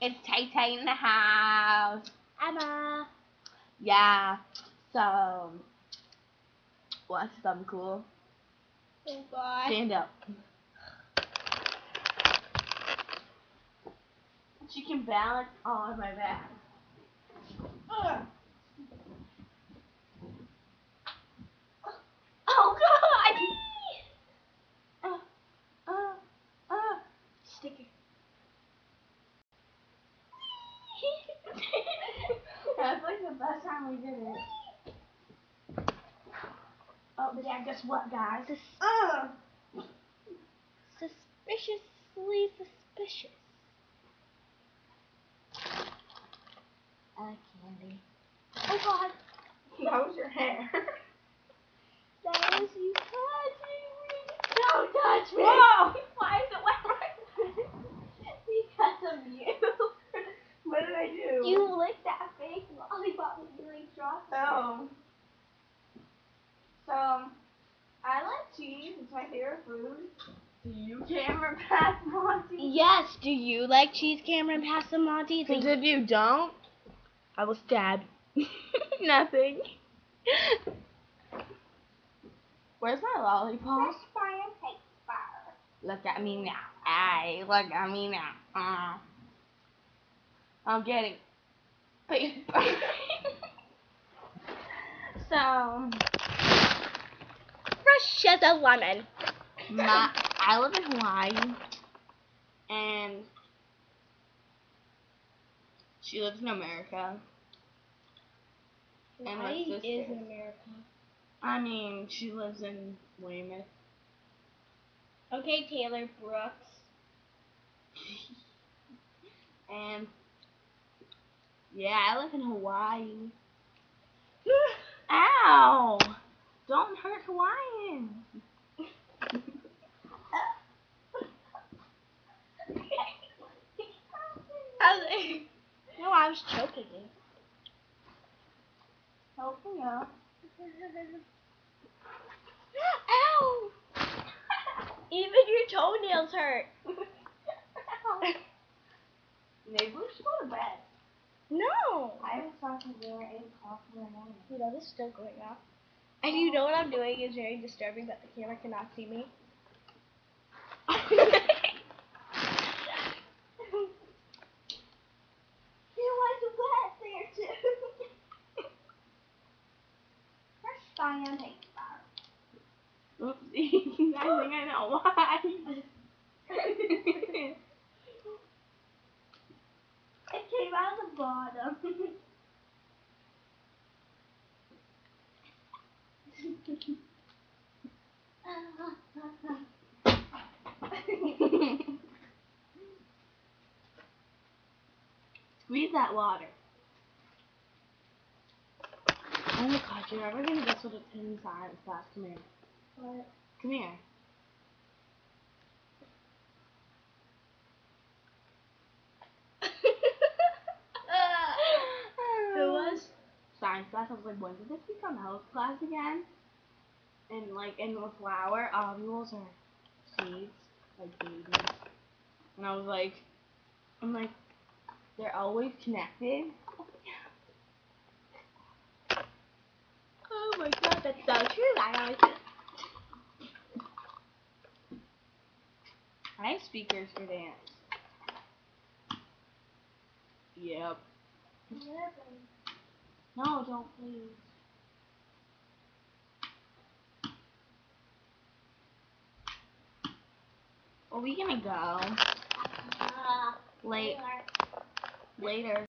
It's Tay Tay in the house. Emma. Yeah. So, what's something cool? Oh God. Stand up. She can balance on my back. Ugh. Oh God! Sticker. That's like the best time we did it. Oh yeah, guess what, guys? Suspiciously suspicious. Candy. Oh God. That was your hair. That was you touching me. Don't touch me! Whoa! Why is it wet right now? Because of you. What did I do? You licked that fake lollipop with your dropped it. Oh. So, I like cheese. It's my favorite food. Do you, Cameron Passamonte? Yes. Do you like cheese, Cameron Passamonte? Because if you don't, I will stab you. Nothing. Where's my lollipop? Look at me now. Aye, look at me now. I'm getting paper. So, Fresh as a lemon. I live in Hawaii, and she lives in America. And my Hawaii sister is in America. I mean, she lives in Weymouth. Okay, Taylor Brooks. And yeah, I live in Hawaii. Ow! Don't hurt Hawaiians. No, I was choking you. Helping up. Ow! Even your toenails hurt. Maybe we should go to bed. No. I haven't talked to dinner at 8 o'clock in the morning. You know, this is still going up. And you know what I'm doing is very disturbing, but the camera cannot see me. You like the wet there too. Fresh fire takes fire. Oopsie. I think I know why. It came out of the bottom. Squeeze that water. Oh my god, you're never gonna guess what it's inside. Fast, come here. What? Come here. Who was? Science class. I was like, when did this become health class again? And like in the flower, ovules are seeds, like babies. And I was like, they're always connected. Oh my god, that's so true. I always do. I have speakers for dance. Yep. No, don't please. Are we gonna go? Later.